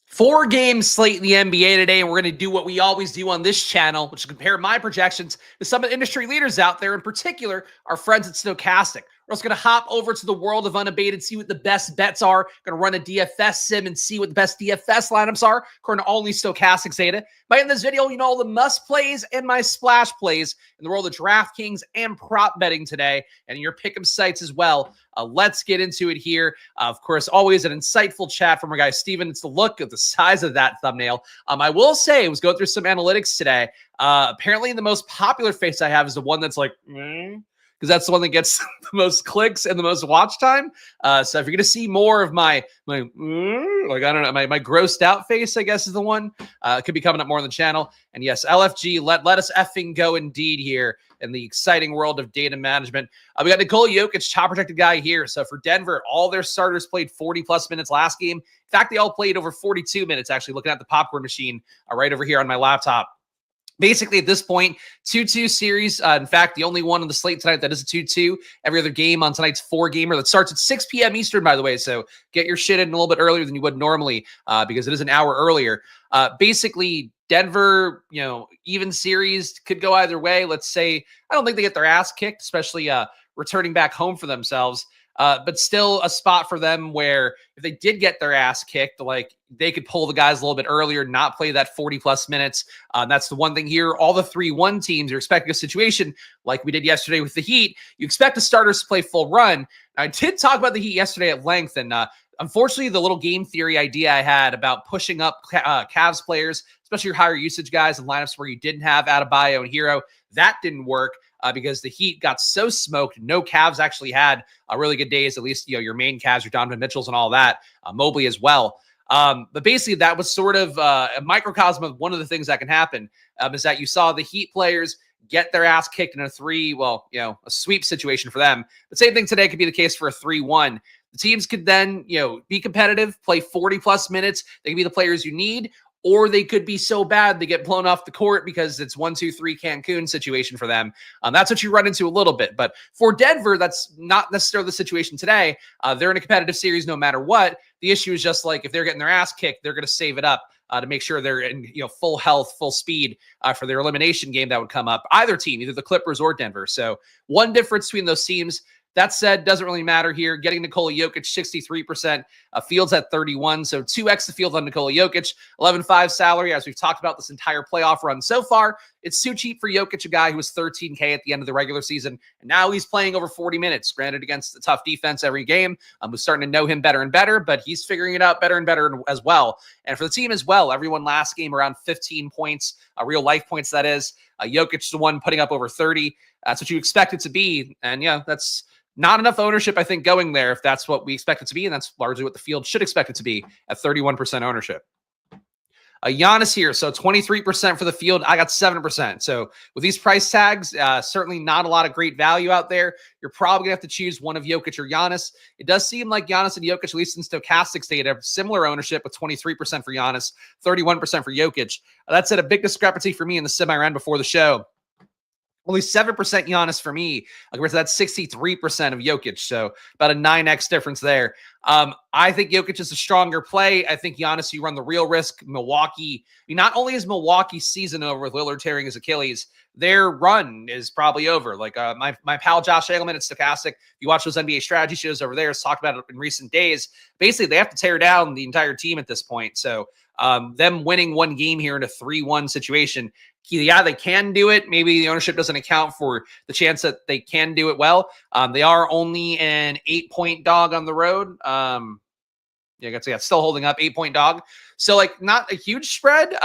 Four-game slate in the NBA today, and we're going to do what we always do on this channel, which is compare my projections to some of the industry leaders out there, in particular, our friends at Stokastic. We're also going to hop over to the world of Unabated, see what the best bets are. Going to run a DFS sim and see what the best DFS lineups are, according to only Stokastic data. By in this video, you know all the must plays and my splash plays in the world of DraftKings and prop betting today, and your pick'em sites as well. Let's get into it here. Of course, always an insightful chat from our guy Steven. It's the look of the size of that thumbnail. I will say, I was going through some analytics today. Apparently, the most popular face I have is the one that's like, because that's the one that gets the most clicks and the most watch time. So if you're going to see more of my like, I don't know, my grossed out face, I guess is the one, could be coming up more on the channel. And yes, LFG, let us effing go indeed here in the exciting world of data management. We got Nikola Jokic, top protected guy here. So for Denver, all their starters played 40+ minutes last game. In fact, they all played over 42 minutes, actually, looking at the popcorn machine right over here on my laptop. Basically, at this point, 2-2 series. In fact, the only one on the slate tonight that is a 2-2. Every other game on tonight's four-gamer that starts at 6 p.m. Eastern, by the way. So get your shit in a little bit earlier than you would normally because it is an hour earlier. Basically, Denver, even series could go either way. Let's say, I don't think they get their ass kicked, especially returning back home for themselves. But still a spot for them where if they did get their ass kicked, like they could pull the guys a little bit earlier, not play that 40+ minutes. That's the one thing here. All the 3-1 teams are expecting a situation like we did yesterday with the Heat. You expect the starters to play full run. I did talk about the Heat yesterday at length, and unfortunately, the little game theory idea I had about pushing up Cavs players, especially your higher usage guys in lineups where you didn't have Adebayo and Hero, that didn't work. Because the Heat got so smoked. No Cavs actually had really good days, at least your main Cavs, your Donovan Mitchells and all that, Mobley as well. But basically that was sort of a microcosm of one of the things that can happen is that you saw the Heat players get their ass kicked in a sweep situation for them. The same thing today could be the case for a 3-1. The teams could then, be competitive, play 40+ minutes. They can be the players you need, or they could be so bad they get blown off the court because it's 1-2-3 Cancun situation for them. That's what you run into a little bit. But for Denver, that's not necessarily the situation today. They're in a competitive series no matter what. The issue is just like if they're getting their ass kicked, they're going to save it up to make sure they're in full health, full speed for their elimination game that would come up. Either team, either the Clippers or Denver. So one difference between those teams. That said, doesn't really matter here. Getting Nikola Jokic, 63%. Fields at 31%, so 2x the field on Nikola Jokic. 11.5 salary, as we've talked about this entire playoff run so far. It's too cheap for Jokic, a guy who was $13K at the end of the regular season, and now he's playing over 40 minutes, granted against a tough defense every game. We're starting to know him better and better, but he's figuring it out better and better as well. And for the team as well, everyone last game around 15 points, real life points that is. Jokic the one putting up over 30. That's what you expect it to be, and that's not enough ownership, I think, going there if that's what we expect it to be, and that's largely what the field should expect it to be at 31% ownership. Giannis here, so 23% for the field. I got 7%. So with these price tags, certainly not a lot of great value out there. You're probably going to have to choose one of Jokic or Giannis. It does seem like Giannis and Jokic, at least in Stokastic data, have similar ownership with 23% for Giannis, 31% for Jokic. That's at a big discrepancy for me in the semi-round before the show. Only 7% Giannis for me, compared to that 63% of Jokic. So about a 9x difference there. I think Jokic is a stronger play. I think Giannis, you run the real risk. Milwaukee, not only is Milwaukee's season over with Lillard tearing his Achilles, their run is probably over. Like my pal Josh Engelman at Stochastic, if you watch those NBA strategy shows over there, has talked about it in recent days. Basically, they have to tear down the entire team at this point. So them winning one game here in a 3-1 situation, yeah, they can do it. Maybe the ownership doesn't account for the chance that they can do it well. They are only an 8-point dog on the road. Still holding up, 8-point dog. So not a huge spread.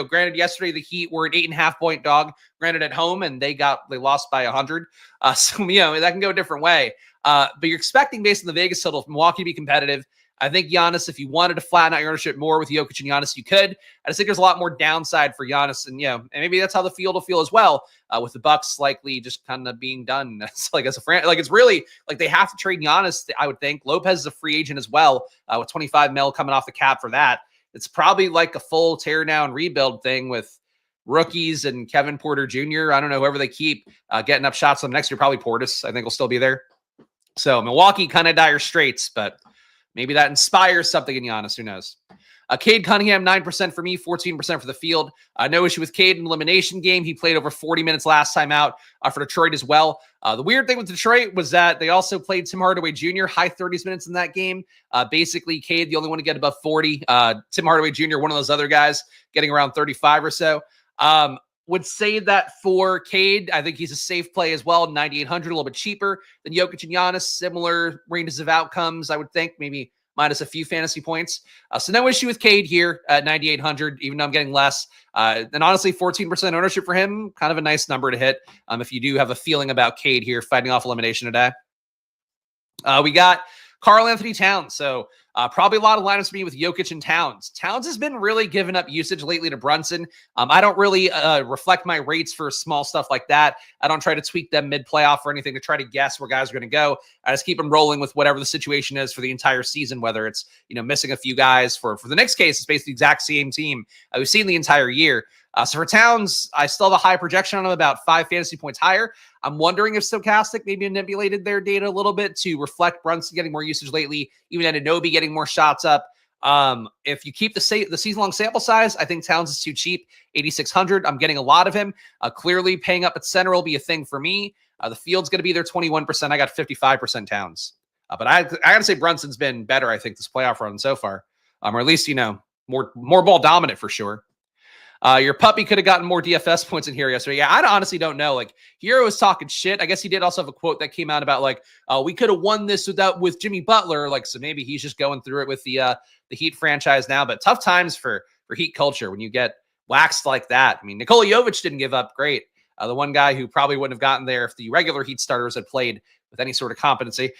Granted, yesterday the Heat were an 8.5-point dog, granted at home, and they lost by 100. So that can go a different way. But you're expecting, based on the Vegas total, Milwaukee to be competitive. I think Giannis, if you wanted to flatten out your ownership more with Jokic and Giannis, you could. I just think there's a lot more downside for Giannis, and and maybe that's how the field will feel as well. With the Bucks likely just kind of being done. It's as a it's really they have to trade Giannis. I would think Lopez is a free agent as well, with 25 mil coming off the cap for that. It's probably a full tear down rebuild thing with rookies and Kevin Porter Jr. I don't know, whoever they keep getting up shots on next year. Probably Portis, I think, will still be there. So Milwaukee kind of dire straits, but maybe that inspires something in Giannis. Who knows? Cade Cunningham, 9% for me, 14% for the field. No issue with Cade in the elimination game. He played over 40 minutes last time out for Detroit as well. The weird thing with Detroit was that they also played Tim Hardaway Jr., high 30s minutes in that game. Basically, Cade, the only one to get above 40. Tim Hardaway Jr., one of those other guys, getting around 35 or so. Would say that for Cade, I think he's a safe play as well. 9,800, a little bit cheaper than Jokic and Giannis. Similar ranges of outcomes, I would think, maybe minus a few fantasy points. So no issue with Cade here at 9,800, even though I'm getting less. And honestly, 14% ownership for him, kind of a nice number to hit if you do have a feeling about Cade here fighting off elimination today. We got Karl Anthony Towns. So probably a lot of lineups for me with Jokic and Towns. Towns has been really giving up usage lately to Brunson. I don't really reflect my rates for small stuff like that. I don't try to tweak them mid-playoff or anything to try to guess where guys are going to go. I just keep them rolling with whatever the situation is for the entire season, whether it's, missing a few guys. For the Knicks case, it's basically the exact same team we've seen the entire year. So for Towns, I still have a high projection on him, about 5 fantasy points higher. I'm wondering if Stokastic maybe manipulated their data a little bit to reflect Brunson getting more usage lately, even Anunoby getting more shots up. If you keep the season-long sample size, I think Towns is too cheap, 8,600. I'm getting a lot of him. Clearly, paying up at center will be a thing for me. The field's going to be there 21%. I got 55% Towns. But I got to say Brunson's been better, I think, this playoff run so far. Or at least, more ball dominant for sure. Your puppy could have gotten more DFS points in here yesterday. Yeah, I honestly don't know. Like, Hero was talking shit. I guess he did also have a quote that came out about we could have won this with Jimmy Butler. So maybe he's just going through it with the Heat franchise now. But tough times for Heat culture when you get waxed like that. I mean, Nikola Jovic didn't give up. Great. The one guy who probably wouldn't have gotten there if the regular Heat starters had played with any sort of competency.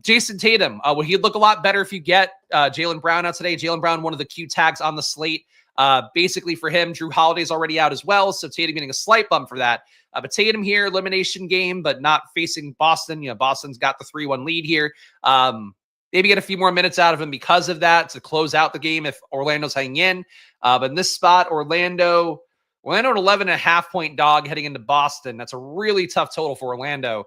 Jason Tatum, well, he'd look a lot better if you get Jaylen Brown out today. Jaylen Brown, one of the Q tags on the slate. Basically for him, Drew Holiday's already out as well, so Tatum getting a slight bump for that. But Tatum here, elimination game, but not facing Boston. Boston's got the 3-1 lead here. Maybe get a few more minutes out of him because of that to close out the game if Orlando's hanging in. But in this spot, Orlando at 11.5 point dog heading into Boston. That's a really tough total for Orlando.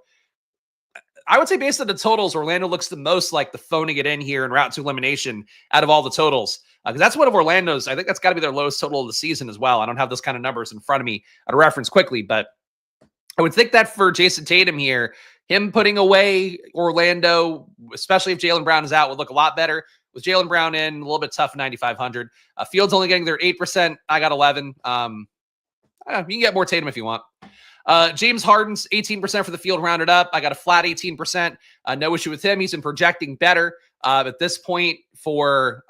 I would say based on the totals, Orlando looks the most like the phoning it in here and route to elimination out of all the totals. Because that's one of Orlando's, I think that's got to be their lowest total of the season as well. I don't have those kind of numbers in front of me to reference quickly, but I would think that for Jason Tatum here, him putting away Orlando, especially if Jaylen Brown is out, would look a lot better. With Jaylen Brown in, a little bit tough, 9,500. Fields only getting their 8%. I got 11. You can get more Tatum if you want. James Harden's 18% for the field rounded up. I got a flat 18%. No issue with him. He's been projecting better at this point for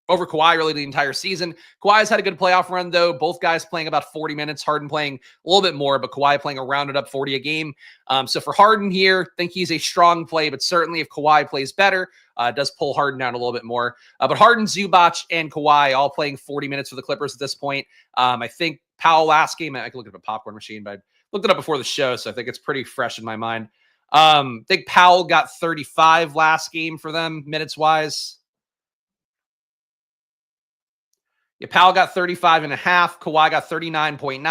over Kawhi really the entire season. Kawhi's had a good playoff run, though. Both guys playing about 40 minutes. Harden playing a little bit more, but Kawhi playing a rounded up 40 a game. So for Harden here, think he's a strong play, but certainly if Kawhi plays better, it does pull Harden down a little bit more. But Harden, Zubac, and Kawhi all playing 40 minutes for the Clippers at this point. I think Powell last game, I can look at a popcorn machine, but I looked it up before the show, so I think it's pretty fresh in my mind. I think Powell got 35 last game for them, minutes-wise. Yeah, Powell got 35.5. Kawhi got 39.9.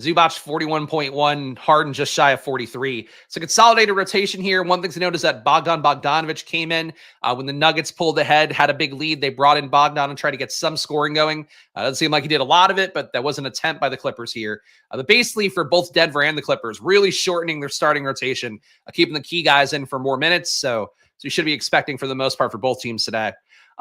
Zubac 41.1. Harden just shy of 43. So consolidated rotation here. One thing to note is that Bogdanovich came in when the Nuggets pulled ahead, had a big lead. They brought in Bogdan and tried to get some scoring going. Doesn't seem like he did a lot of it, but that was an attempt by the Clippers here. But basically for both Denver and the Clippers, really shortening their starting rotation, keeping the key guys in for more minutes. So you should be expecting for the most part for both teams today.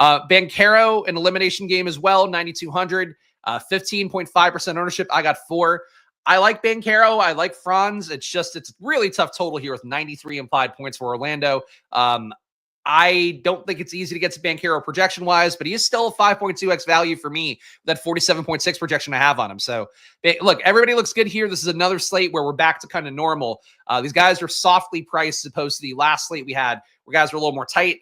Banchero, an elimination game as well, 9,200, 15.5% ownership. I got 4. I like Banchero. I like Franz. It's really tough total here with 93 implied points for Orlando. I don't think it's easy to get to Banchero projection-wise, but he is still a 5.2x value for me, that 47.6 projection I have on him. So, look, everybody looks good here. This is another slate where we're back to kind of normal. These guys are softly priced as opposed to the last slate we had where guys were a little more tight.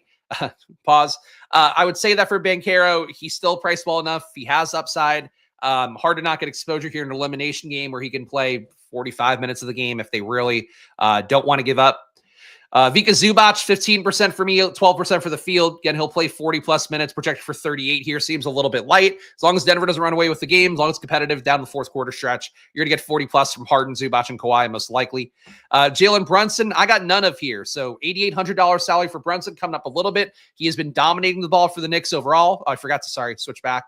Pause. I would say that for Banchero, he's still priced well enough. He has upside. Hard to not get exposure here in an elimination game where he can play 45 minutes of the game if they really don't want to give up. Vika Zubac, 15% for me, 12% for the field. Again, he'll play 40-plus minutes, projected for 38 here. Seems a little bit light. As long as Denver doesn't run away with the game, as long as it's competitive down the fourth quarter stretch, you're going to get 40-plus from Harden, Zubac, and Kawhi, most likely. Jalen Brunson, I got none of here. So $8,800 salary for Brunson, coming up a little bit. He has been dominating the ball for the Knicks overall. Oh, I forgot to, switch back.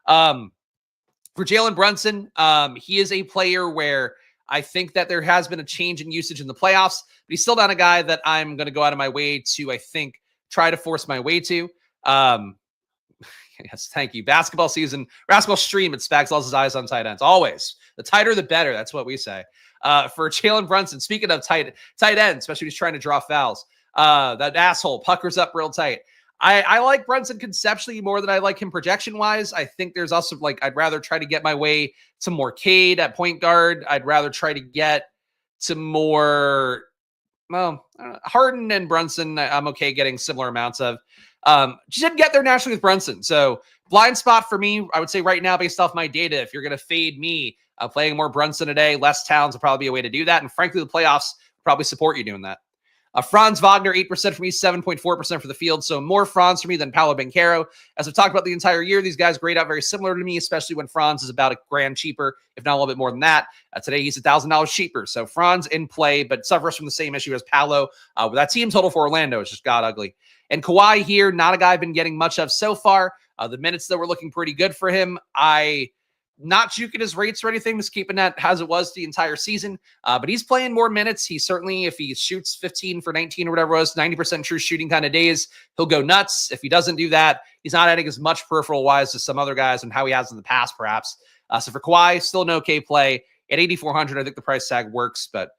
For Jalen Brunson, he is a player where I think that there has been a change in usage in the playoffs, but he's still not a guy that I'm going to go out of my way to, I think, try to force my way to. Yes, thank you. Basketball season, basketball stream at Spags loves his eyes on tight ends. Always. The tighter, the better. That's what we say. For Jalen Brunson, speaking of tight ends, especially when he's trying to draw fouls, that asshole puckers up real tight. I like Brunson conceptually more than I like him projection-wise. I think there's also, I'd rather try to get my way to more Cade at point guard. I'd rather try to get to more, Harden and Brunson, I'm okay getting similar amounts of. Just didn't get there naturally with Brunson. So blind spot for me, I would say right now, based off my data, if you're going to fade me, playing more Brunson today, less Towns will probably be a way to do that. And frankly, the playoffs probably support you doing that. Franz Wagner, 8% for me, 7.4% for the field. So more Franz for me than Paolo Banchero. As I've talked about the entire year, these guys grade out very similar to me, especially when Franz is about $1,000 cheaper, if not a little bit more than that. Today, he's $1,000 cheaper. So Franz in play, but suffers from the same issue as Paolo. That team total for Orlando is just god ugly. And Kawhi here, not a guy I've been getting much of so far. The minutes that were looking pretty good for him. Not juking his rates or anything, just keeping that as it was the entire season. But he's playing more minutes. He certainly, if he shoots 15 for 19 or whatever it was, 90% true shooting kind of days, he'll go nuts. If he doesn't do that, he's not adding as much peripheral wise as some other guys and how he has in the past, perhaps. So for Kawhi, still an okay play. At 8,400, I think the price tag works, but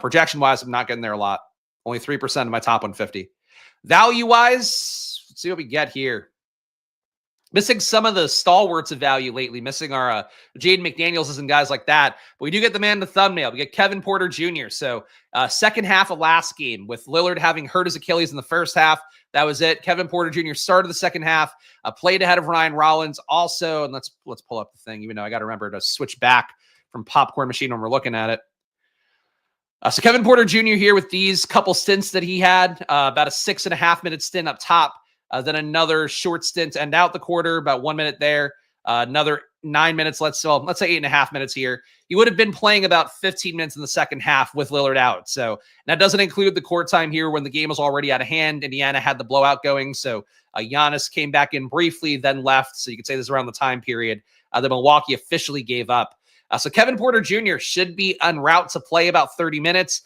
projection wise, I'm not getting there a lot. Only 3% of my top 150. Value wise, let's see what we get here. Missing some of the stalwarts of value lately, missing our Jaden McDaniels and guys like that. But we do get the man in the thumbnail. We get Kevin Porter Jr. So second half of last game with Lillard having hurt his Achilles in the first half. That was it. Kevin Porter Jr. started the second half, played ahead of Ryan Rollins. Also, and let's pull up the thing, even though I got to remember to switch back from popcorn machine when we're looking at it. So Kevin Porter Jr. here with these couple stints that he had, about a 6.5 minute stint up top. Then another short stint to end out the quarter, about 1 minute there. Another 9 minutes, let's say 8.5 minutes here. He would have been playing about 15 minutes in the second half with Lillard out. So that doesn't include the court time here when the game was already out of hand. Indiana had the blowout going. So Giannis came back in briefly, then left. So you could say this is around the time period that Milwaukee officially gave up. So Kevin Porter Jr. should be en route to play about 30 minutes.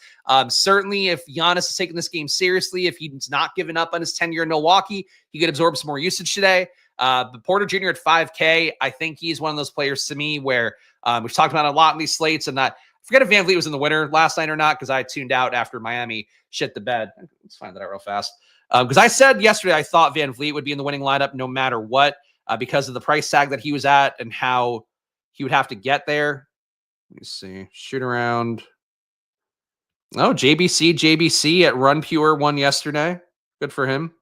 Certainly, if Giannis is taking this game seriously, if he's not giving up on his tenure in Milwaukee, he could absorb some more usage today. But Porter Jr. at 5K, I think he's one of those players to me where we've talked about it a lot in these slates. And I forget if VanVleet was in the winner last night or not, because I tuned out after Miami shit the bed. Let's find that out real fast. Because I said yesterday I thought VanVleet would be in the winning lineup no matter what, because of the price tag that he was at and how he would have to get there. Let me see. Shoot around. Oh, JBC at Run Pure won yesterday. Good for him.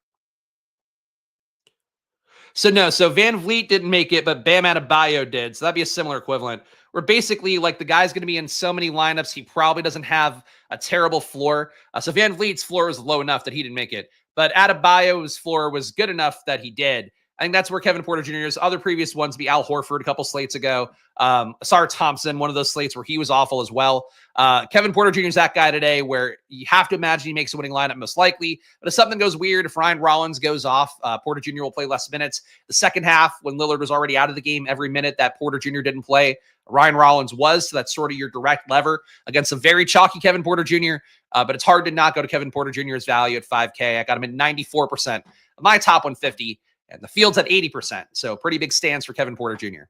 So VanVleet didn't make it, but Bam Adebayo did. So that'd be a similar equivalent. Where basically, the guy's going to be in so many lineups, he probably doesn't have a terrible floor. So VanVleet's floor was low enough that he didn't make it. But Adebayo's floor was good enough that he did. I think that's where Kevin Porter Jr. is. Other previous ones be Al Horford a couple slates ago. Asar Thompson, one of those slates where he was awful as well. Kevin Porter Jr. is that guy today where you have to imagine he makes a winning lineup most likely. But if something goes weird, if Ryan Rollins goes off, Porter Jr. will play less minutes. The second half, when Lillard was already out of the game, every minute that Porter Jr. didn't play, Ryan Rollins was. So that's sort of your direct lever against a very chalky Kevin Porter Jr. But it's hard to not go to Kevin Porter Jr.'s value at 5K. I got him at 94% of my top 150. And the field's at 80%. So pretty big stance for Kevin Porter Jr.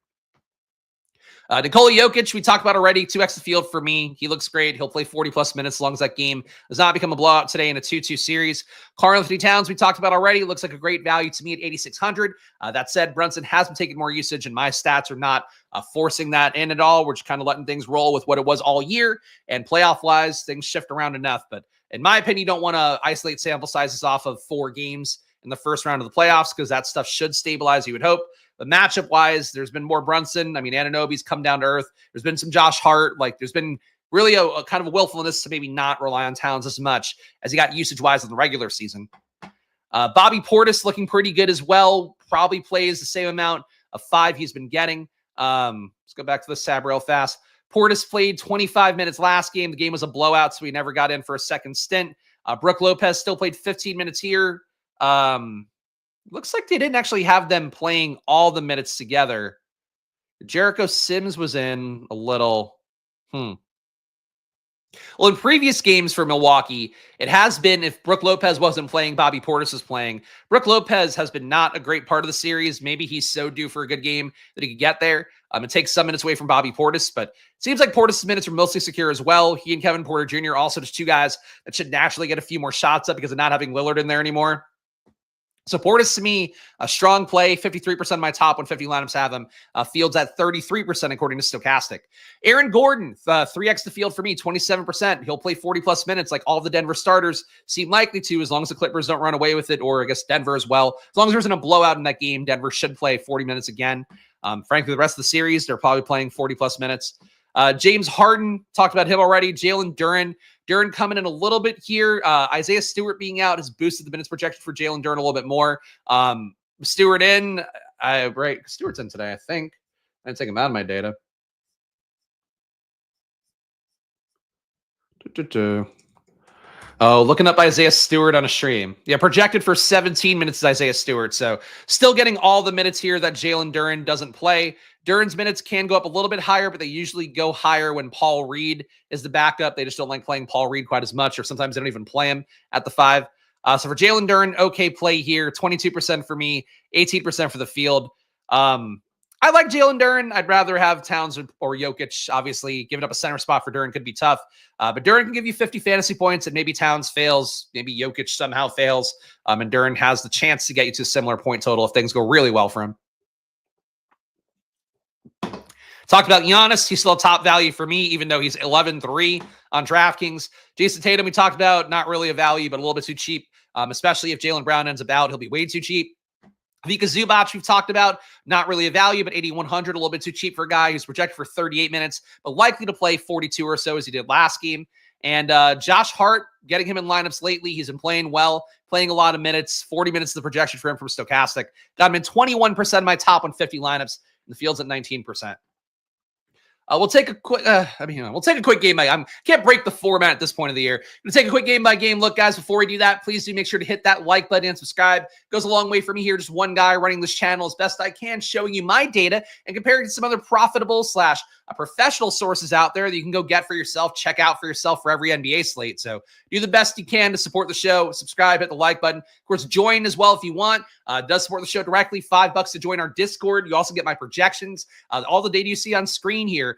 Nikola Jokic, we talked about already, 2x the field for me. He looks great. He'll play 40-plus minutes as long as that game does not become a blowout today in a 2-2 series. Karl-Anthony Towns, we talked about already. Looks like a great value to me at 8,600. That said, Brunson has been taking more usage, and my stats are not forcing that in at all. We're just kind of letting things roll with what it was all year. And playoff-wise, things shift around enough. But in my opinion, you don't want to isolate sample sizes off of 4 games in the first round of the playoffs, because that stuff should stabilize, you would hope. But matchup-wise, there's been more Brunson. I mean, Anunoby's come down to earth. There's been some Josh Hart. There's been really a kind of a willfulness to maybe not rely on Towns as much as he got usage-wise in the regular season. Bobby Portis looking pretty good as well. Probably plays the same amount of 5 he's been getting. Let's go back to the Sab real fast. Portis played 25 minutes last game. The game was a blowout, so he never got in for a second stint. Brook Lopez still played 15 minutes here. Looks like they didn't actually have them playing all the minutes together. Jericho Sims was in a little. Well, in previous games for Milwaukee, it has been if Brook Lopez wasn't playing, Bobby Portis is playing. Brook Lopez has been not a great part of the series. Maybe he's so due for a good game that he could get there. It takes some minutes away from Bobby Portis, but it seems like Portis' minutes are mostly secure as well. He and Kevin Porter Jr. also just 2 guys that should naturally get a few more shots up because of not having Lillard in there anymore. So Portis, to me, a strong play. 53% of my top 150 lineups have him. Fields at 33% according to Stokastic. Aaron Gordon, 3x the field for me, 27%. He'll play 40-plus minutes like all the Denver starters seem likely to, as long as the Clippers don't run away with it, or I guess Denver as well. As long as there isn't a blowout in that game, Denver should play 40 minutes again. Frankly, the rest of the series, they're probably playing 40-plus minutes. James Harden, talked about him already. Jalen Duren. Duren coming in a little bit here. Isaiah Stewart being out has boosted the minutes projected for Jalen Duren a little bit more. Stewart in. Right. Stewart's in today, I think. I didn't take him out of my data. Oh, looking up Isaiah Stewart on a stream. Yeah, projected for 17 minutes is Isaiah Stewart. So still getting all the minutes here that Jalen Duren doesn't play. Duren's minutes can go up a little bit higher, but they usually go higher when Paul Reed is the backup. They just don't like playing Paul Reed quite as much, or sometimes they don't even play him at the 5. So for Jalen Duren, okay play here. 22% for me, 18% for the field. I like Jalen Duren. I'd rather have Towns or Jokic. Obviously, giving up a center spot for Duren could be tough. But Duren can give you 50 fantasy points, and maybe Towns fails. Maybe Jokic somehow fails. And Duren has the chance to get you to a similar point total if things go really well for him. Talked about Giannis. He's still a top value for me, even though he's 11-3 on DraftKings. Jason Tatum, we talked about, not really a value, but a little bit too cheap, especially if Jaylen Brown ends up out. He'll be way too cheap. Vika Zubac, we've talked about, not really a value, but 8,100, a little bit too cheap for a guy who's projected for 38 minutes, but likely to play 42 or so as he did last game. And Josh Hart, getting him in lineups lately. He's been playing well, playing a lot of minutes, 40 minutes of the projection for him from Stokastic. Got him in 21% of my top 150 lineups, and the field's at 19%. We'll take a quick. We'll take a quick game by. Can't break the format at this point of the year. We'll take a quick game by game look, guys. Before we do that, please do make sure to hit that like button and subscribe. Goes a long way for me here. Just one guy running this channel as best I can, showing you my data and comparing it to some other profitable / professional sources out there that you can go get for yourself, check out for yourself for every NBA slate. So do the best you can to support the show. Subscribe, hit the like button. Of course, join as well if you want. Does support the show directly. $5 to join our Discord. You also get my projections, all the data you see on screen here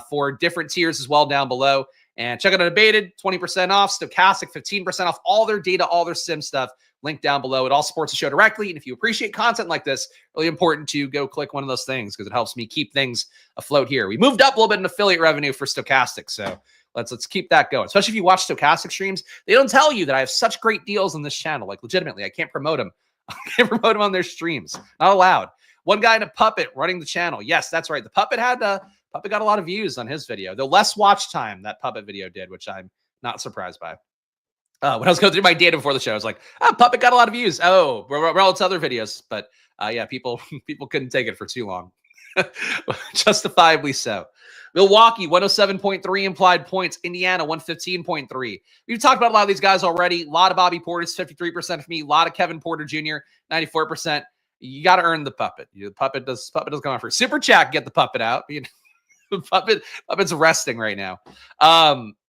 for different tiers as well down below. And check out Unabated, 20% off. Stokastic, 15% off. All their data, all their sim stuff. Link down below. It all supports the show directly. And if you appreciate content like this, really important to go click one of those things because it helps me keep things afloat here. We moved up a little bit in affiliate revenue for Stokastic, so let's keep that going. Especially if you watch Stokastic streams, they don't tell you that I have such great deals on this channel. Like legitimately, I can't promote them. I can't promote them on their streams. Not allowed. One guy in a Puppet running the channel. Yes, that's right. The Puppet got a lot of views on his video. The less watch time that Puppet video did, which I'm not surprised by. When I was going through my data before the show, I was like, Puppet got a lot of views. Oh, relative to other videos. But yeah, people couldn't take it for too long. Justifiably so. Milwaukee, 107.3 implied points. Indiana, 115.3. We've talked about a lot of these guys already. A lot of Bobby Portis, 53% for me. A lot of Kevin Porter Jr., 94%. You got to earn the Puppet. The Puppet does come on for super chat. Get the Puppet out. You know, Puppet's resting right now.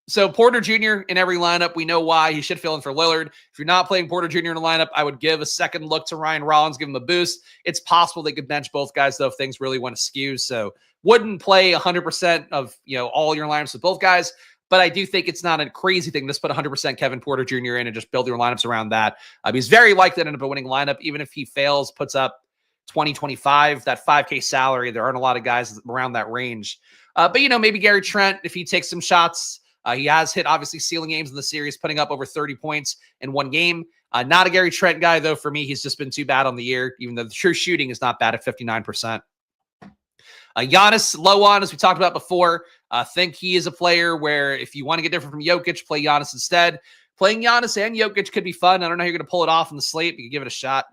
So Porter Jr. in every lineup, we know why. He should fill in for Lillard. If you're not playing Porter Jr. in a lineup, I would give a second look to Ryan Rollins, give him a boost. It's possible they could bench both guys, though, if things really want to skew. So wouldn't play 100% of all your lineups with both guys. But I do think it's not a crazy thing to just put 100% Kevin Porter Jr. in and just build your lineups around that. He's very likely to end up a winning lineup, even if he fails, puts up 20, 25, that 5K salary. There aren't a lot of guys around that range. But maybe Gary Trent, if he takes some shots. He has hit, obviously, ceiling games in the series, putting up over 30 points in one game. Not a Gary Trent guy, though, for me. He's just been too bad on the year, even though the true shooting is not bad at 59%. Giannis, low on, as we talked about before. Think he is a player where if you want to get different from Jokic, play Giannis instead. Playing Giannis and Jokic could be fun. I don't know how you're going to pull it off in the slate, but you can give it a shot.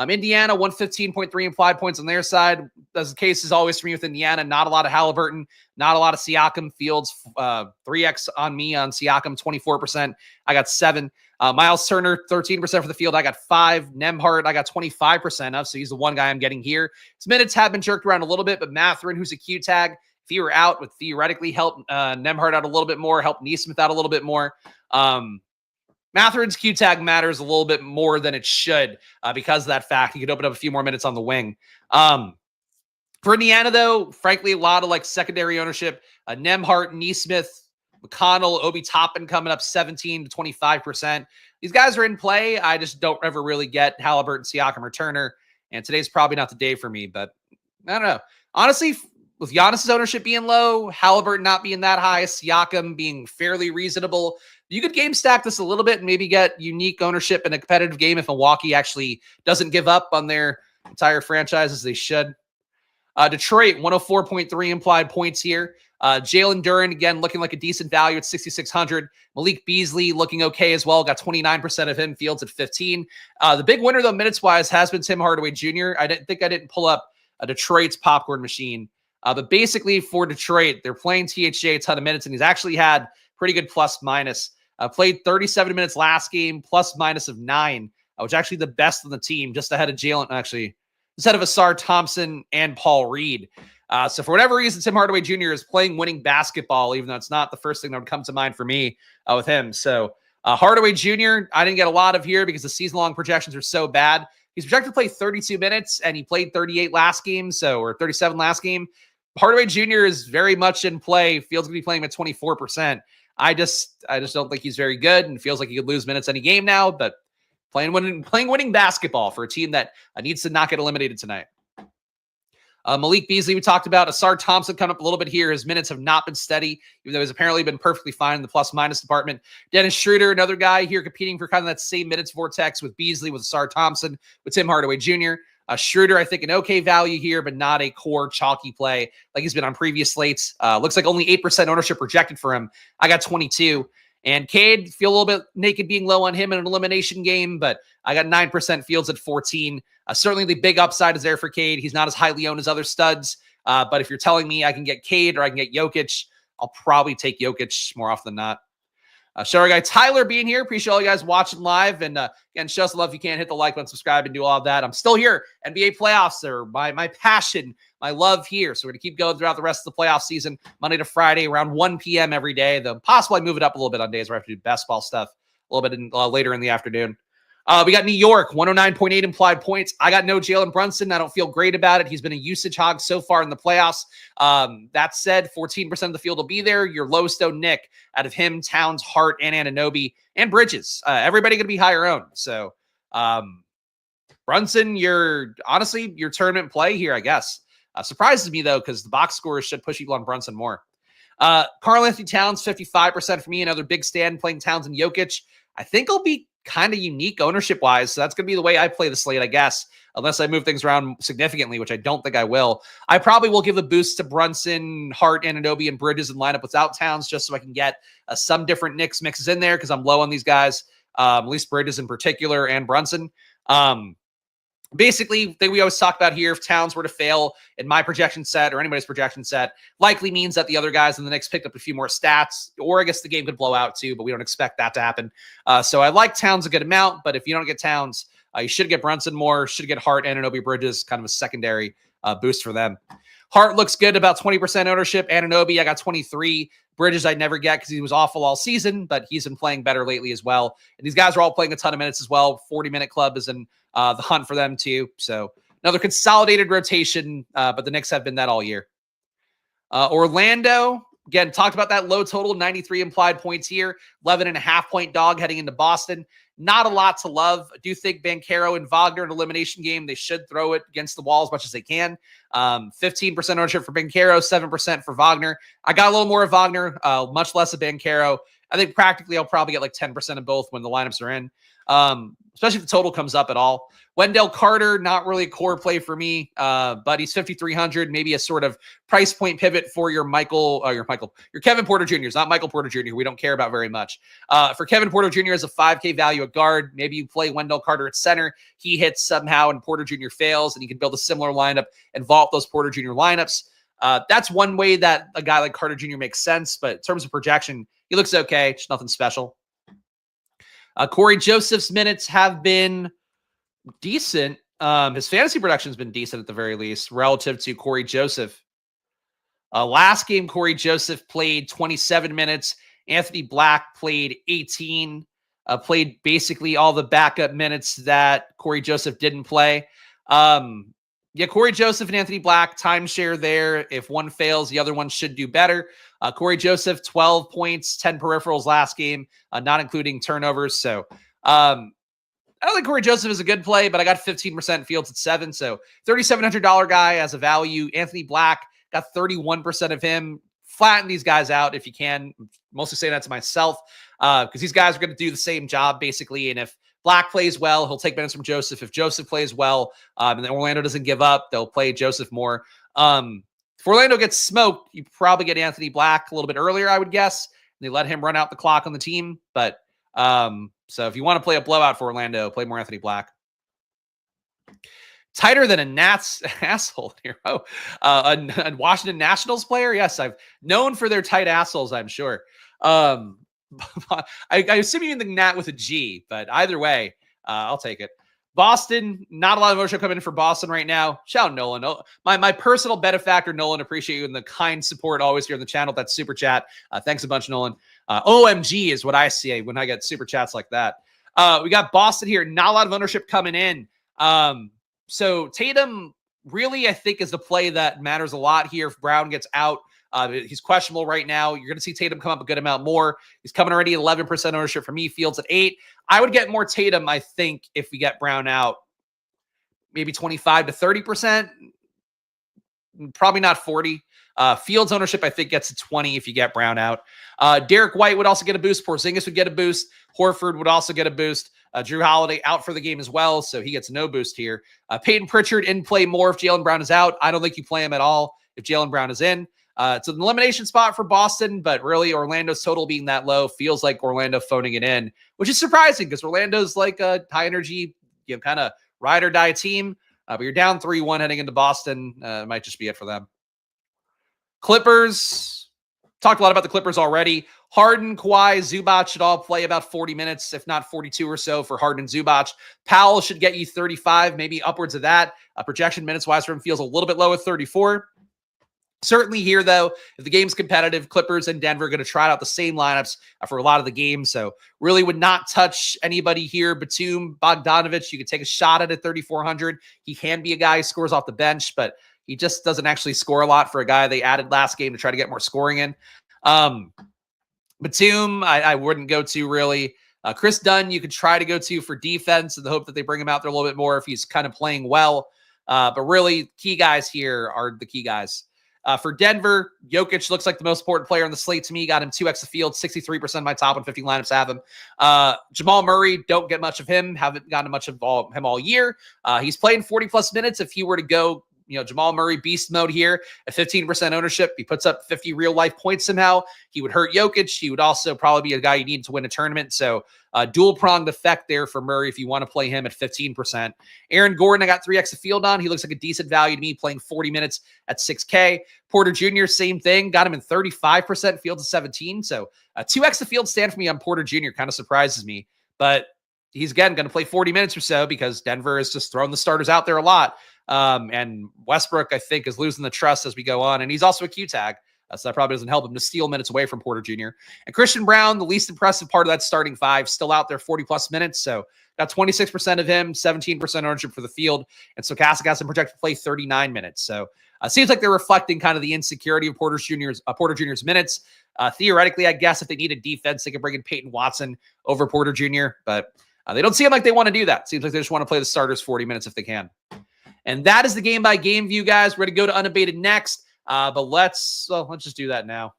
Indiana, 115.3 implied points on their side. As the case is always for me with Indiana, not a lot of Halliburton, not a lot of Siakam. Fields, 3x on me on Siakam, 24%. I got 7. Miles Turner, 13% for the field. I got 5. Nembhard, I got 25% of, so he's the one guy I'm getting here. His minutes have been jerked around a little bit, but Mathurin, who's a Q tag, if he were out, would theoretically help Nembhard out a little bit more, help Neesmith out a little bit more. Mathurin's Q tag matters a little bit more than it should because of that fact. He could open up a few more minutes on the wing. For Indiana, though, frankly, a lot of like secondary ownership. Nembhard, Neesmith, McConnell, Obi Toppin coming up 17 to 25%. These guys are in play. I just don't ever really get Halliburton, Siakam, or Turner. And today's probably not the day for me, but I don't know. Honestly, with Giannis' ownership being low, Halliburton not being that high, Siakam being fairly reasonable, you could game stack this a little bit and maybe get unique ownership in a competitive game if Milwaukee actually doesn't give up on their entire franchise as they should. Detroit, 104.3 implied points here. Jalen Duren, again, looking like a decent value at 6,600. Malik Beasley looking okay as well. Got 29% of him. Fields at 15. The big winner, though, minutes-wise, has been Tim Hardaway Jr. I didn't pull up Detroit's popcorn machine. But basically for Detroit, they're playing THJ a ton of minutes, and he's actually had pretty good plus-minus. Played 37 minutes last game, plus-minus of 9, which actually the best on the team, just ahead of Jalen, actually, instead of Asar Thompson and Paul Reed. So for whatever reason, Tim Hardaway Jr. is playing winning basketball, even though it's not the first thing that would come to mind for me with him. So Hardaway Jr., I didn't get a lot of here because the season-long projections are so bad. He's projected to play 32 minutes, and he played 38 last game, or 37 last game. Hardaway Jr. is very much in play. Fields going to be playing at 24%. I just don't think he's very good, and feels like he could lose minutes any game now, but playing winning basketball for a team that needs to not get eliminated tonight. Malik Beasley, we talked about. Asar Thompson coming up a little bit here. His minutes have not been steady, even though he's apparently been perfectly fine in the plus-minus department. Dennis Schroeder, another guy here competing for kind of that same minutes vortex with Beasley, with Asar Thompson, with Tim Hardaway Jr. Schroeder, I think, an okay value here, but not a core chalky play like he's been on previous slates. Looks like only 8% ownership projected for him. I got 22. And Cade, feel a little bit naked being low on him in an elimination game, but I got 9%. Fields at 14. Certainly the big upside is there for Cade. He's not as highly owned as other studs. But if you're telling me I can get Cade or I can get Jokic, I'll probably take Jokic more often than not. Show our guy Tyler being here. Appreciate all you guys watching live. And again, show us love if you can. Hit the like button, subscribe, and do all of that. I'm still here. NBA playoffs are my passion, my love here. So we're going to keep going throughout the rest of the playoff season, Monday to Friday, around 1 p.m. every day. Though possibly move it up a little bit on days where I have to do basketball stuff a little bit later in the afternoon. We got New York, 109.8 implied points. I got no Jalen Brunson. I don't feel great about it. He's been a usage hog so far in the playoffs. That said, 14% of the field will be there. Your Lowstone Nick out of him, Towns, Hart, and Anunoby, and Bridges. Everybody going to be higher owned. So Brunson, your tournament play here, I guess. Surprises me, though, because the box scores should push people on Brunson more. Karl-Anthony Towns, 55% for me. Another big stand playing Towns and Jokic. I think he'll be kind of unique ownership wise. So that's going to be the way I play the slate, I guess, unless I move things around significantly, which I don't think I will. I probably will give the boost to Brunson, Hart, Anunoby, and Bridges and line up without Towns just so I can get some different Knicks mixes in there because I'm low on these guys, at least Bridges in particular and Brunson. Basically, the thing we always talk about here, if Towns were to fail in my projection set or anybody's projection set, likely means that the other guys in the Knicks picked up a few more stats, or I guess the game could blow out too, but we don't expect that to happen. So I like Towns a good amount, but if you don't get Towns, you should get Brunson more, should get Hart and Anunoby, Bridges, kind of a secondary boost for them. Hart looks good, about 20% ownership. Anunoby, I got 23. Bridges I'd never get because he was awful all season, but he's been playing better lately as well. And these guys are all playing a ton of minutes as well. 40-minute club is in the hunt for them too. So another consolidated rotation, but the Knicks have been that all year. Orlando, again, talked about that low total, 93 implied points here, 11.5-point dog heading into Boston. Not a lot to love. I do think Banchero and Wagner in elimination game, they should throw it against the wall as much as they can. 15% ownership for Banchero, 7% for Wagner. I got a little more of Wagner, much less of Banchero. I think practically I'll probably get like 10% of both when the lineups are in, especially if the total comes up at all. Wendell Carter, not really a core play for me, but he's 5,300, maybe a sort of price point pivot for your Kevin Porter Jr. It's not Michael Porter Jr., who we don't care about very much. For Kevin Porter Jr. as a 5K value at guard, maybe you play Wendell Carter at center. He hits somehow and Porter Jr. fails, and you can build a similar lineup and vault those Porter Jr. lineups. That's one way that a guy like Carter Jr. makes sense, but in terms of projection, he looks okay, just nothing special. Corey Joseph's minutes have been decent. His fantasy production's been decent at the very least relative to Corey Joseph. Last game, Corey Joseph played 27 minutes. Anthony Black played 18. Played basically all the backup minutes that Corey Joseph didn't play. Yeah, Corey Joseph and Anthony Black, timeshare there. If one fails, the other one should do better. Corey Joseph, 12 points, 10 peripherals last game, not including turnovers. So I don't think Corey Joseph is a good play, but I got 15% Fields at 7. So $3,700 guy as a value. Anthony Black, got 31% of him. Flatten these guys out if you can. I'm mostly saying that to myself because these guys are going to do the same job basically. And if Black plays well, he'll take minutes from Joseph. If Joseph plays well and then Orlando doesn't give up, they'll play Joseph more. If Orlando gets smoked, you probably get Anthony Black a little bit earlier, I would guess. They let him run out the clock on the team. But so if you want to play a blowout for Orlando, play more Anthony Black. Tighter than a Nats asshole here. A Washington Nationals player? Yes, I've known for their tight assholes, I'm sure. I assume you mean the Nat with a G, but either way, I'll take it. Boston, not a lot of ownership coming in for Boston right now. Shout out Nolan. My personal benefactor, Nolan, appreciate you and the kind support always here on the channel. That's super chat. Thanks a bunch, Nolan. OMG is what I see when I get super chats like that. We got Boston here. Not a lot of ownership coming in. So Tatum really, I think, is the play that matters a lot here. If Brown gets out, he's questionable right now. You're going to see Tatum come up a good amount more. He's coming already at 11% ownership for me. Fields at 8. I would get more Tatum, I think, if we get Brown out. Maybe 25 to 30%. Probably not 40. Fields ownership, I think, gets to 20 if you get Brown out. Derek White would also get a boost. Porzingis would get a boost. Horford would also get a boost. Drew Holiday out for the game as well, so he gets no boost here. Peyton Pritchard in play more if Jaylen Brown is out. I don't think you play him at all if Jaylen Brown is in. It's an elimination spot for Boston, but really Orlando's total being that low feels like Orlando phoning it in, which is surprising because Orlando's like a high energy, kind of ride or die team. But you're down 3-1 heading into Boston. It might just be it for them. Clippers. Talked a lot about the Clippers already. Harden, Kawhi, Zubac should all play about 40 minutes, if not 42 or so for Harden and Zubac. Powell should get you 35, maybe upwards of that. Projection minutes-wise for him feels a little bit low at 34. Certainly here, though, if the game's competitive, Clippers and Denver are going to try out the same lineups for a lot of the games. So really would not touch anybody here. Batum, Bogdanovic, you could take a shot at 3,400. He can be a guy who scores off the bench, but he just doesn't actually score a lot for a guy they added last game to try to get more scoring in. Batum, I wouldn't go to really. Chris Dunn, you could try to go to for defense in the hope that they bring him out there a little bit more if he's kind of playing well. But really, key guys here are the key guys. For Denver, Jokic looks like the most important player on the slate to me. Got him 2x the field, 63% of my top 150 lineups have him. Jamal Murray, don't get much of him. Haven't gotten much of him all year. He's playing 40-plus minutes. If he were to go Jamal Murray beast mode here at 15% ownership, he puts up 50 real life points somehow. He would hurt Jokic. He would also probably be a guy you need to win a tournament. So dual pronged effect there for Murray if you want to play him at 15%. Aaron Gordon, I got 3x the field on. He looks like a decent value to me, playing 40 minutes at 6K. Porter Jr., same thing. Got him in 35%, field to 17. So 2x the field stand for me on Porter Jr. kind of surprises me. But he's, again, going to play 40 minutes or so because Denver is just throwing the starters out there a lot. And Westbrook, I think, is losing the trust as we go on. And he's also a Q tag. So that probably doesn't help him to steal minutes away from Porter Jr. And Christian Brown, the least impressive part of that starting five, still out there 40-plus minutes. So got 26% of him, 17% ownership for the field. And Stochastic has him projected to play 39 minutes. So it seems like they're reflecting kind of the insecurity of Porter Jr.'s minutes. Theoretically, I guess if they need a defense, they could bring in Peyton Watson over Porter Jr. But they don't seem like they want to do that. Seems like they just want to play the starters 40 minutes if they can. And that is the game-by-game view, guys. We're going to go to Unabated next, but let's just do that now.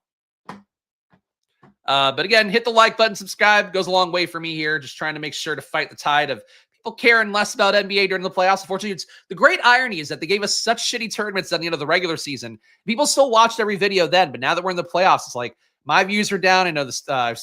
But again, hit the like button, subscribe. Goes a long way for me here. Just trying to make sure to fight the tide of people caring less about NBA during the playoffs. Unfortunately, it's the great irony is that they gave us such shitty tournaments at the end of the regular season. People still watched every video then, but now that we're in the playoffs, it's like my views are down. I know this. I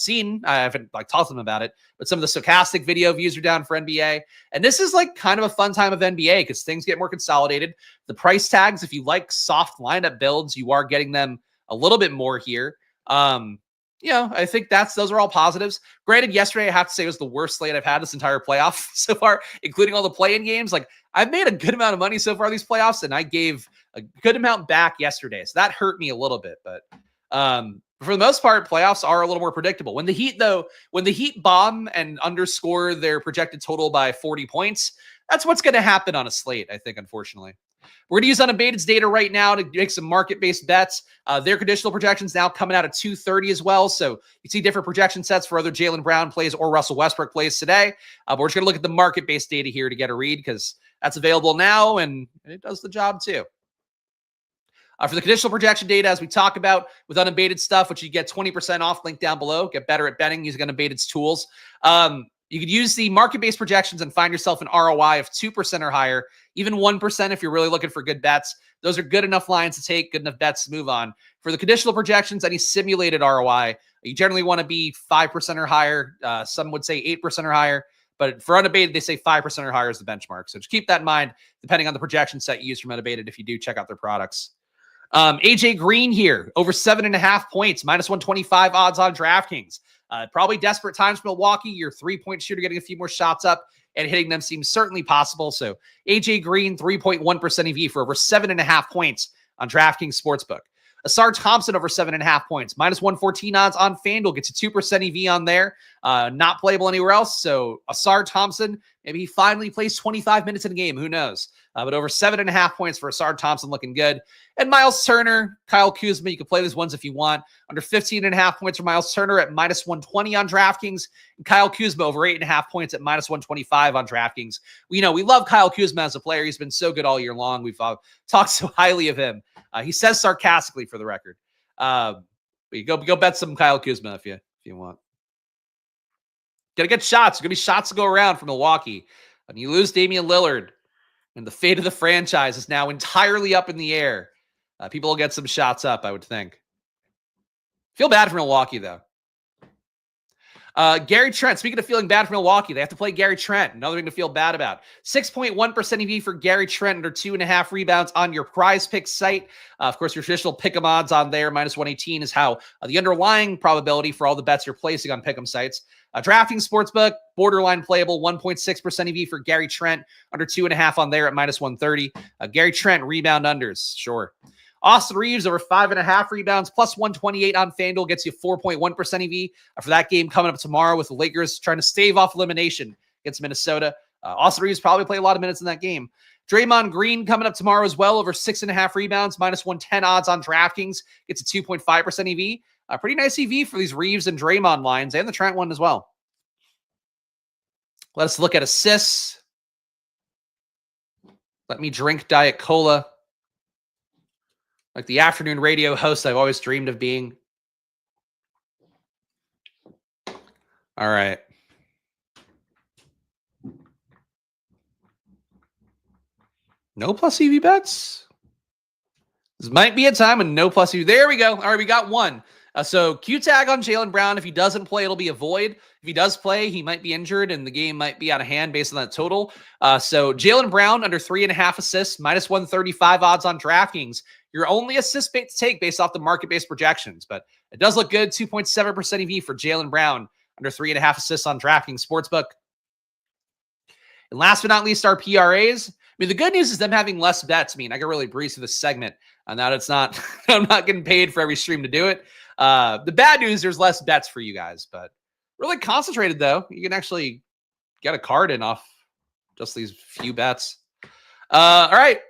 haven't like talked to them about it, but some of the Stokastic video views are down for NBA. And this is like kind of a fun time of NBA because things get more consolidated. The price tags, if you like soft lineup builds, you are getting them a little bit more here. I think those are all positives. Granted, yesterday I have to say was the worst slate I've had this entire playoff so far, including all the play-in games. Like I've made a good amount of money so far these playoffs, and I gave a good amount back yesterday, so that hurt me a little bit. But for the most part, playoffs are a little more predictable. When the Heat bomb and underscore their projected total by 40 points, that's what's going to happen on a slate, I think, unfortunately. We're going to use Unabated's data right now to make some market-based bets. Their conditional projections now coming out at 230 as well. So you see different projection sets for other Jaylen Brown plays or Russell Westbrook plays today. But we're just going to look at the market-based data here to get a read because that's available now, and it does the job too. For the conditional projection data, as we talk about with Unabated stuff, which you get 20% off, link down below. Get better at betting using Unabated's tools. You could use the market-based projections and find yourself an ROI of 2% or higher, even 1% if you're really looking for good bets. Those are good enough lines to take, good enough bets to move on. For the conditional projections, any simulated ROI, you generally want to be 5% or higher. Some would say 8% or higher. But for Unabated, they say 5% or higher is the benchmark. So just keep that in mind, depending on the projection set you use from Unabated if you do check out their products. AJ Green here, over 7.5 points, minus 125 odds on DraftKings. Probably desperate times for Milwaukee. Your 3-point shooter getting a few more shots up and hitting them seems certainly possible. So AJ Green, 3.1% EV for over 7.5 points on DraftKings Sportsbook. Asar Thompson over 7.5 points, minus 114 odds on FanDuel, gets a 2% EV on there. Not playable anywhere else. So Asar Thompson, maybe he finally plays 25 minutes in a game. Who knows? But over 7.5 points for Asar Thompson, looking good. And Miles Turner, Kyle Kuzma, you can play these ones if you want. Under 15.5 points for Miles Turner at minus 120 on DraftKings. And Kyle Kuzma over 8.5 points at minus 125 on DraftKings. We love Kyle Kuzma as a player. He's been so good all year long. We've talked so highly of him. He says sarcastically for the record. You go bet some Kyle Kuzma if you want. Gotta get shots. There's gonna be shots to go around for Milwaukee. And you lose Damian Lillard, and the fate of the franchise is now entirely up in the air. People will get some shots up, I would think. Feel bad for Milwaukee, though. Gary Trent, speaking of feeling bad for Milwaukee, they have to play Gary Trent. Another thing to feel bad about. 6.1% EV for Gary Trent under 2.5 rebounds on your PrizePicks site. Of course, your traditional pick'em odds on there, minus 118 is how the underlying probability for all the bets you're placing on pick'em sites. DraftKings Sportsbook, borderline playable, 1.6% EV for Gary Trent, under 2.5 on there at minus 130. Gary Trent, rebound unders, sure. Austin Reeves over 5.5 rebounds, plus 128 on FanDuel, gets you 4.1% EV for that game coming up tomorrow with the Lakers trying to stave off elimination against Minnesota. Austin Reeves probably play a lot of minutes in that game. Draymond Green coming up tomorrow as well, over 6.5 rebounds, minus 110 odds on DraftKings, gets a 2.5% EV. A pretty nice EV for these Reeves and Draymond lines, and the Trent one as well. Let's look at assists. Let me drink Diet Cola. Like the afternoon radio host I've always dreamed of being. All right. No plus EV bets. This might be a time when no plus EV. There we go. All right, we got one. So Q tag on Jaylen Brown. If he doesn't play, it'll be a void. If he does play, he might be injured and the game might be out of hand based on that total. So Jaylen Brown under 3.5 assists, minus 135 odds on DraftKings. Your only assist bait to take based off the market-based projections, but it does look good. 2.7% EV for Jaylen Brown under 3.5 assists on DraftKings Sportsbook. And last but not least, our PRAs. I mean, the good news is them having less bets. I mean, I can really breeze through this segment. Now it's not, I'm not getting paid for every stream to do it. The bad news, there's less bets for you guys, but really concentrated though. You can actually get a card in off just these few bets. All right.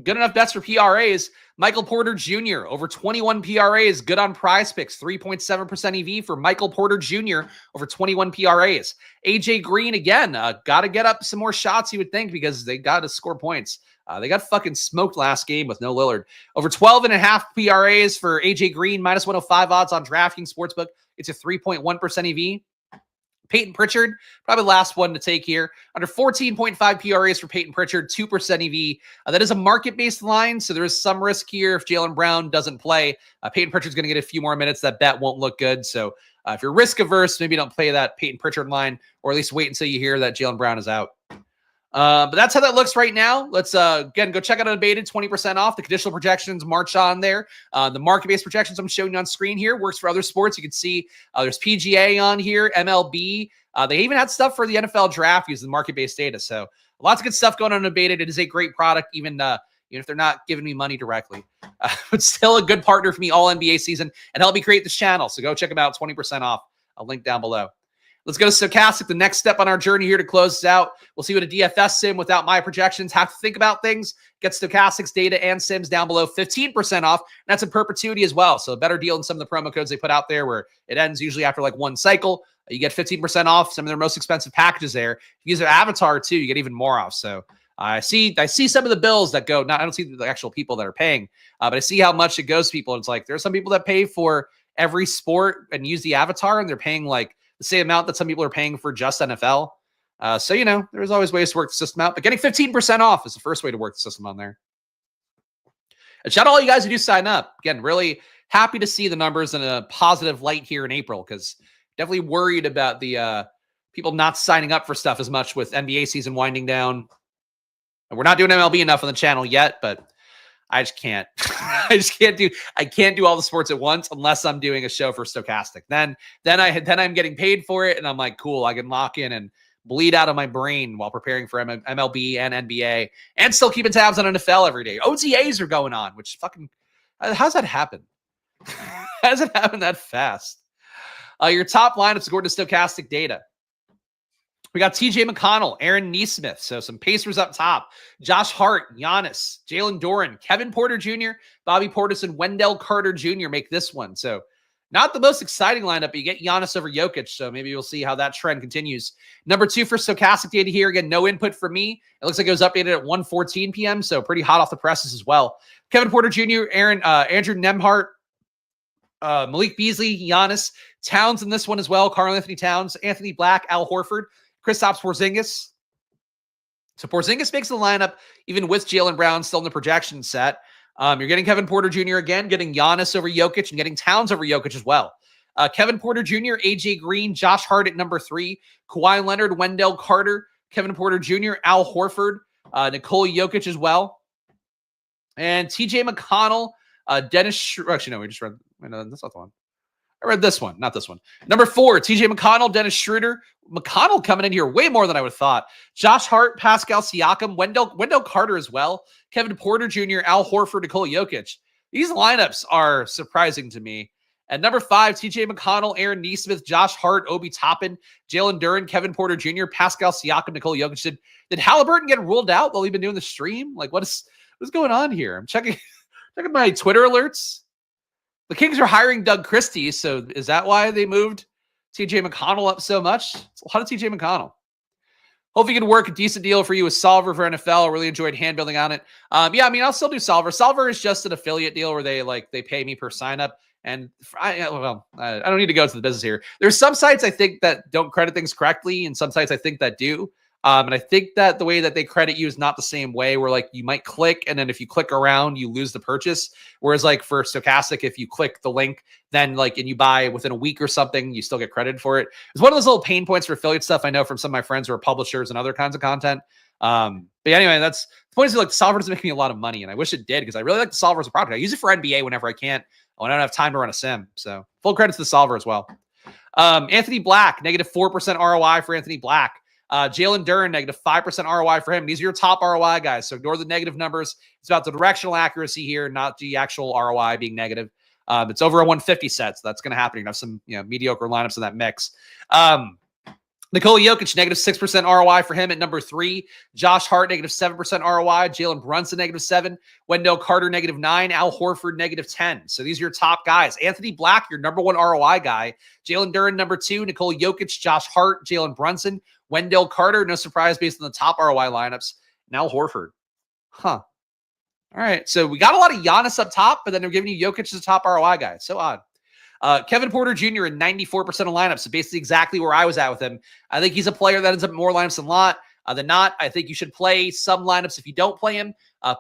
Good enough bets for PRAs. Michael Porter Jr. over 21 PRAs. Good on PrizePicks. 3.7% EV for Michael Porter Jr. over 21 PRAs. AJ Green again. Got to get up some more shots, you would think, because they got to score points. They got fucking smoked last game with no Lillard. Over 12.5 PRAs for AJ Green. Minus 105 odds on DraftKings Sportsbook. It's a 3.1% EV. Peyton Pritchard, probably the last one to take here. Under 14.5 PRAs for Peyton Pritchard, 2% EV. That is a market-based line, so there is some risk here if Jaylen Brown doesn't play. Peyton Pritchard's going to get a few more minutes. That bet won't look good. So if you're risk-averse, maybe don't play that Peyton Pritchard line, or at least wait until you hear that Jaylen Brown is out. But that's how that looks right now. Let's, again, go check out Unabated, 20% off. The conditional projections march on there. The market-based projections I'm showing you on screen here works for other sports. You can see there's PGA on here, MLB. They even had stuff for the NFL draft using market-based data. So lots of good stuff going on Unabated. It is a great product, even if they're not giving me money directly. But still a good partner for me all NBA season and help me create this channel. So go check them out, 20% off. I'll link down below. Let's go to Stokastic, the next step on our journey here to close this out. We'll see what a DFS sim without my projections have to think about things. Get Stokastic's data and sims down below, 15% off. And that's in perpetuity as well. So a better deal than some of the promo codes they put out there where it ends usually after like one cycle. You get 15% off some of their most expensive packages there. If you use their avatar too, you get even more off. So I see some of the bills that go, I don't see the actual people that are paying, but I see how much it goes to people. And it's like, there's some people that pay for every sport and use the avatar and they're paying like the same amount that some people are paying for just NFL. So, there's always ways to work the system out, but getting 15% off is the first way to work the system on there. And shout out all you guys who do sign up. Again, really happy to see the numbers in a positive light here in April, because definitely worried about the people not signing up for stuff as much with NBA season winding down. And we're not doing MLB enough on the channel yet, but I just can't. I can't do all the sports at once unless I'm doing a show for Stokastic. Then I'm getting paid for it, and I'm like, cool, I can lock in and bleed out of my brain while preparing for MLB and NBA, and still keeping tabs on NFL every day. OTAs are going on, which fucking, how's that happen? How does it happen that fast? Your top lineups according to Stokastic data. We got TJ McConnell, Aaron Nesmith, so some Pacers up top. Josh Hart, Giannis, Jalen Duren, Kevin Porter Jr., Bobby Portis, and Wendell Carter Jr. make this one. So not the most exciting lineup, but you get Giannis over Jokic, so maybe we'll see how that trend continues. Number 2 for Stokastic data here. Again, no input for me. It looks like it was updated at 1:14 p.m., so pretty hot off the presses as well. Kevin Porter Jr., Andrew Nembhard, Malik Beasley, Giannis, Towns in this one as well. Karl-Anthony Towns, Anthony Black, Al Horford, Kristaps Porzingis. So Porzingis makes the lineup even with Jaylen Brown still in the projection set. You're getting Kevin Porter Jr. again, getting Giannis over Jokic, and getting Towns over Jokic as well. Kevin Porter Jr., AJ Green, Josh Hart at number 3, Kawhi Leonard, Wendell Carter, Kevin Porter Jr., Al Horford, Nikola Jokic as well. And TJ McConnell, Dennis actually, no, we just read, no, that's not the one. I read this one, not this one. Number 4, TJ McConnell, Dennis Schroeder. McConnell coming in here way more than I would have thought. Josh Hart, Pascal Siakam, Wendell Carter as well. Kevin Porter Jr., Al Horford, Nikola Jokic. These lineups are surprising to me. At number 5, TJ McConnell, Aaron Nesmith, Josh Hart, Obi Toppin, Jalen Duren, Kevin Porter Jr., Pascal Siakam, Nikola Jokic. Did Halliburton get ruled out while we've been doing the stream? Like, what's going on here? I'm checking my Twitter alerts. The Kings are hiring Doug Christie, so is that why they moved TJ McConnell up so much? It's a lot of TJ McConnell. Hopefully you can work a decent deal for you with Solver for NFL. I really enjoyed hand building on it. Yeah, I mean, I'll still do Solver. Solver is just an affiliate deal where they pay me per sign up. And I don't need to go into the business here. There's some sites I think that don't credit things correctly, and some sites I think that do. And I think that the way that they credit you is not the same way, where like you might click, and then if you click around, you lose the purchase. Whereas like for Stokastic, if you click the link, then like, and you buy within a week or something, you still get credited for it. It's one of those little pain points for affiliate stuff. I know from some of my friends who are publishers and other kinds of content. But anyway, that's the point, is like the Solver doesn't make me a lot of money, and I wish it did, because I really like the Solver as a product. I use it for NBA whenever I can, when I don't have time to run a sim. So full credit to the Solver as well. Anthony Black, -4% ROI for Anthony Black. Jalen Duren, -5% ROI for him. These are your top ROI guys, so ignore the negative numbers. It's about the directional accuracy here, not the actual ROI being negative. It's over a 150 set, so that's going to happen. You're going to have some mediocre lineups in that mix. Nikola Jokic, -6% ROI for him at number 3. Josh Hart, -7% ROI. Jalen Brunson, -7. Wendell Carter, -9. Al Horford, -10. So these are your top guys. Anthony Black, your number 1 ROI guy. Jalen Duren, number 2. Nikola Jokic, Josh Hart, Jalen Brunson. Wendell Carter, no surprise based on the top ROI lineups. And Al Horford. Huh. All right. So we got a lot of Giannis up top, but then they're giving you Jokic as a top ROI guy. It's so odd. Kevin Porter Jr. in 94% of lineups, so basically exactly where I was at with him. I think he's a player that ends up in more lineups than not. I think you should play some lineups. If you don't play him,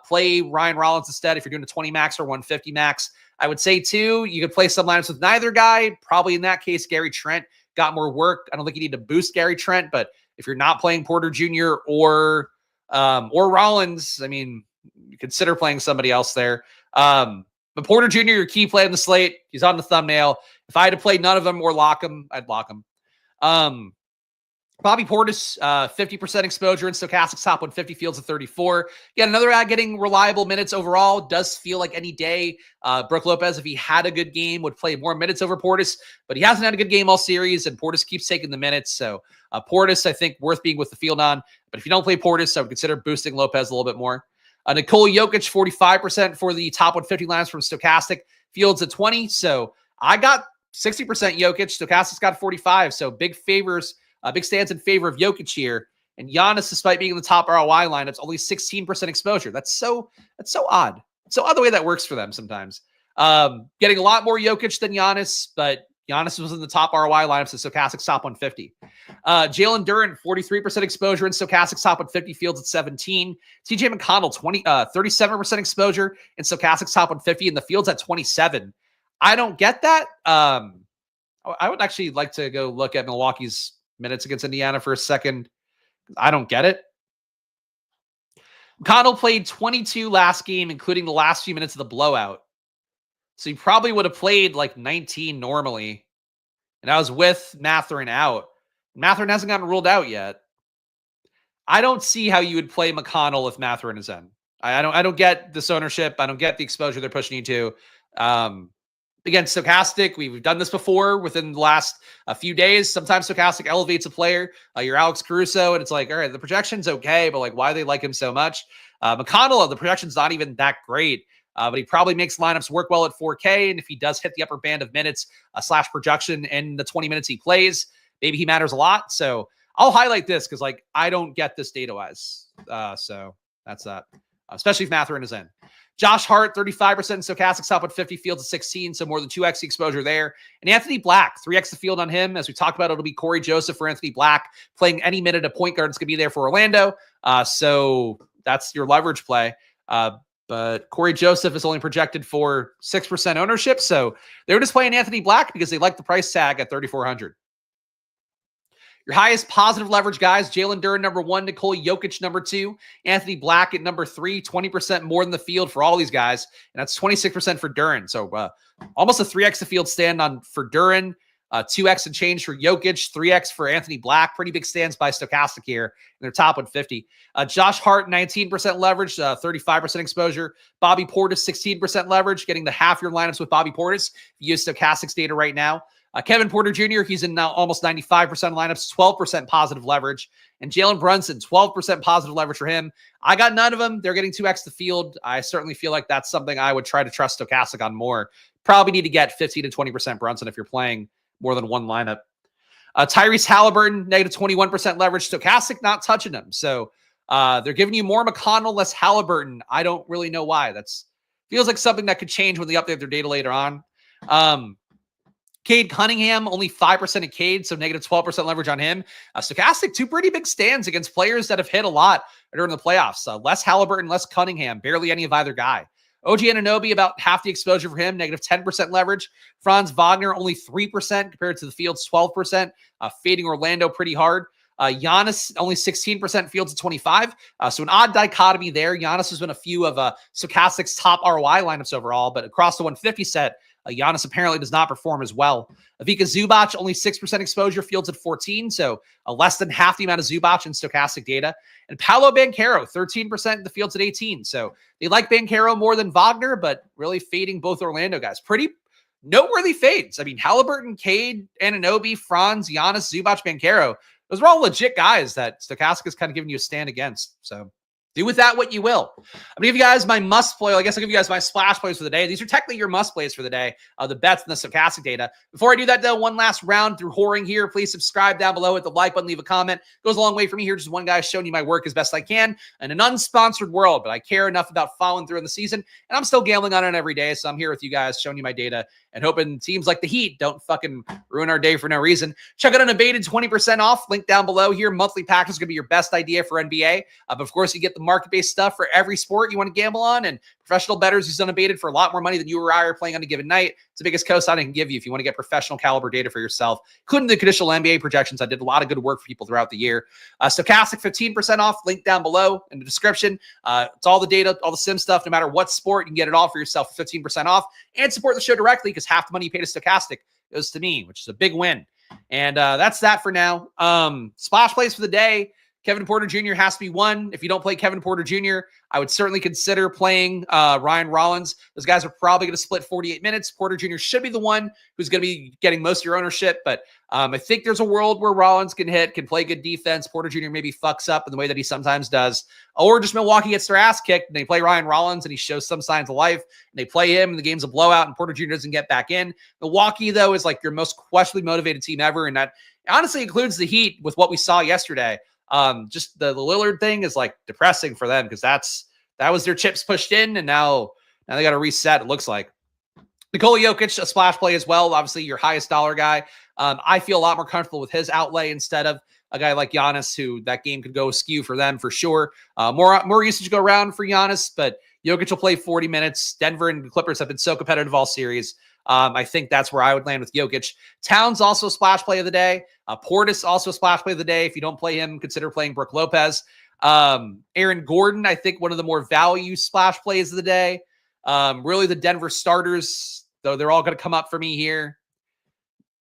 play Ryan Rollins instead if you're doing a 20 max or 150 max. I would say, too, you could play some lineups with neither guy. Probably in that case, Gary Trent got more work. I don't think you need to boost Gary Trent, but if you're not playing Porter Jr. or Rollins, I mean, you consider playing somebody else there. But Porter Jr., your key play on the slate. He's on the thumbnail. If I had to play none of them or lock him, I'd lock him. Bobby Portis, 50% exposure in Stochastic's top 150, fields at 34. Again, another guy getting reliable minutes overall. Does feel like any day Brook Lopez, if he had a good game, would play more minutes over Portis, but he hasn't had a good game all series, and Portis keeps taking the minutes. So Portis, I think, worth being with the field on. But if you don't play Portis, I would consider boosting Lopez a little bit more. Nikola Jokic, 45% for the top 150 lines from Stokastic, fields at 20. So I got 60% Jokic. Stokastic's got 45. So big stands in favor of Jokic here. And Giannis, despite being in the top ROI lineups, only 16% exposure. That's so odd. It's so odd the way that works for them sometimes. Getting a lot more Jokic than Giannis, but Giannis was in the top ROI lineups of Stokastic's top 150. Jalen Duren, 43% exposure in Stokastic's top 150, fields at 17. TJ McConnell, 37% exposure in Stokastic's top 150, and the fields at 27. I don't get that. I would actually like to go look at Milwaukee's minutes against Indiana for a second. I don't get it. McConnell played 22 last game, including the last few minutes of the blowout. So he probably would have played like 19 normally. And I was with Mathurin out. Mathurin hasn't gotten ruled out yet. I don't see how you would play McConnell if Mathurin is in. I don't get this ownership. I don't get the exposure they're pushing you to. Again, Stokastic, we've done this before within the last few days. Sometimes Stokastic elevates a player. You're Alex Caruso, and it's like, all right, the projection's okay, but like, why do they like him so much? McConnell, the projection's not even that great, but he probably makes lineups work well at 4K, and if he does hit the upper band of minutes / projection in the 20 minutes he plays, maybe he matters a lot. So I'll highlight this because, like, I don't get this data-wise. So that's that, especially if Mathurin is in. Josh Hart, 35% Stokastic's top 150, fields at 16, so more than 2x the exposure there. And Anthony Black, 3x the field on him. As we talked about, it'll be Corey Joseph for Anthony Black. Playing any minute a point guard is going to be there for Orlando. So that's your leverage play. But Corey Joseph is only projected for 6% ownership. So they're just playing Anthony Black because they like the price tag at $3,400. Your highest positive leverage guys, Jalen Duren, number 1, Nikola Jokic, number 2, Anthony Black at number 3, 20% more than the field for all these guys. And that's 26% for Duren. So almost a 3x the field stand on for Duren, 2x and change for Jokic, 3x for Anthony Black. Pretty big stands by Stokastic here in their top 150. Josh Hart, 19% leverage, 35% exposure. Bobby Portis, 16% leverage, getting the half your lineups with Bobby Portis. You use Stokastic's data right now. Kevin Porter Jr., he's in now almost 95% lineups, 12% positive leverage. And Jalen Brunson, 12% positive leverage for him. I got none of them. They're getting 2x the field. I certainly feel like that's something I would try to trust Stokastic on more. Probably need to get 15 to 20% Brunson if you're playing more than one lineup. Tyrese Halliburton, negative 21% leverage. Stokastic not touching him. So they're giving you more McConnell, less Halliburton. I don't really know why. That's feels like something that could change when they update their data later on. Cade Cunningham, only 5% of Cade, so negative 12% leverage on him. Stokastic, 2 pretty big stands against players that have hit a lot during the playoffs. Less Halliburton, less Cunningham, barely any of either guy. OG Anunoby, about half the exposure for him, negative 10% leverage. Franz Wagner, only 3% compared to the field's 12%, fading Orlando pretty hard. Giannis, only 16% fields at 25. So an odd dichotomy there. Giannis has been a few of Stokastic's top ROI lineups overall, but across the 150 set, Giannis apparently does not perform as well. Ivica Zubac, only 6% exposure, fields at 14, so less than half the amount of Zubac in Stokastic data. And Paolo Banchero, 13%, the fields at 18. So they like Banchero more than Wagner, but really fading both Orlando guys. Pretty noteworthy fades. I mean, Halliburton, Cade, Anunoby, Franz, Giannis, Zubac, Banchero. Those are all legit guys that Stokastic is kind of giving you a stand against. So do with that what you will. I'm gonna give you guys my must play. I guess I'll give you guys my splash plays for the day. These are technically your must plays for the day, the bets and the Stokastic data. Before I do that, though, one last round through whoring here. Please subscribe down below, hit the like button, leave a comment. It goes a long way for me here. Just one guy showing you my work as best I can in an unsponsored world, but I care enough about following through in the season, and I'm still gambling on it every day. So I'm here with you guys, showing you my data and hoping teams like the Heat don't fucking ruin our day for no reason. Check out Unabated, 20% off. Link down below here. Monthly package is going to be your best idea for NBA. But of course, you get the market-based stuff for every sport you want to gamble on, and professional bettors use Unabated for a lot more money than you or I are playing on a given night. It's the biggest cosign I can give you if you want to get professional caliber data for yourself, including the conditional NBA projections. I did a lot of good work for people throughout the year. Stokastic, 15% off. Link down below in the description. It's all the data, all the sim stuff. No matter what sport, you can get it all for yourself for 15% off and support the show directly, because half the money you pay to Stokastic goes to me, which is a big win. And that's that for now. Splash plays for the day. Kevin Porter Jr. has to be one. If you don't play Kevin Porter Jr., I would certainly consider playing Ryan Rollins. Those guys are probably going to split 48 minutes. Porter Jr. should be the one who's going to be getting most of your ownership, but I think there's a world where Rollins can play good defense. Porter Jr. maybe fucks up in the way that he sometimes does, or just Milwaukee gets their ass kicked and they play Ryan Rollins and he shows some signs of life and they play him and the game's a blowout and Porter Jr. doesn't get back in. Milwaukee, though, is like your most questionably motivated team ever, and that honestly includes the Heat with what we saw yesterday. Just the Lillard thing is like depressing for them, because that was their chips pushed in, and now they got to reset, it looks like. Nikola Jokic, a splash play as well. Obviously, your highest dollar guy. I feel a lot more comfortable with his outlay instead of a guy like Giannis, who that game could go askew for them for sure. More usage to go around for Giannis, but Jokic will play 40 minutes. Denver and the Clippers have been so competitive all series. I think that's where I would land with Jokic. Towns also a splash play of the day. Portis also a splash play of the day. If you don't play him, consider playing Brook Lopez. Aaron Gordon, I think one of the more value splash plays of the day. Really the Denver starters, though they're all going to come up for me here.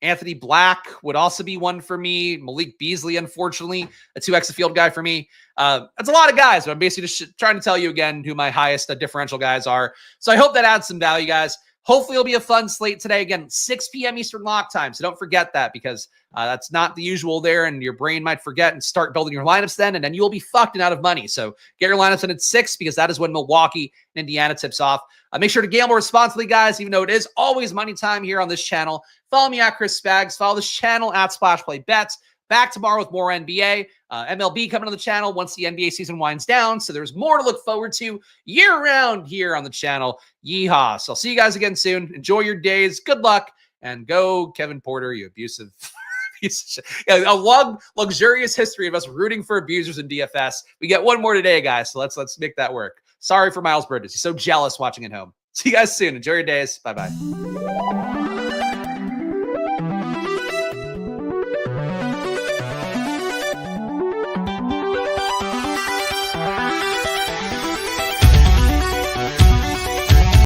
Anthony Black would also be one for me. Malik Beasley, unfortunately, a 2x field guy for me. That's a lot of guys, but I'm basically just trying to tell you again who my highest differential guys are. So I hope that adds some value, guys. Hopefully it'll be a fun slate today. Again, 6 p.m. Eastern lock time, so don't forget that, because that's not the usual there, and your brain might forget and start building your lineups then, and then you'll be fucked and out of money. So get your lineups in at 6, because that is when Milwaukee and Indiana tips off. Make sure to gamble responsibly, guys, even though it is always money time here on this channel. Follow me at Chris Spags. Follow this channel at Splash Play Bets. Back tomorrow with more NBA. MLB coming on the channel once the NBA season winds down. So there's more to look forward to year-round here on the channel. Yeehaw. So I'll see you guys again soon. Enjoy your days. Good luck. And go Kevin Porter, you abusive piece of shit. Yeah, a luxurious history of us rooting for abusers in DFS. We get one more today, guys. So let's make that work. Sorry for Miles Bridges. He's so jealous watching at home. See you guys soon. Enjoy your days. Bye-bye.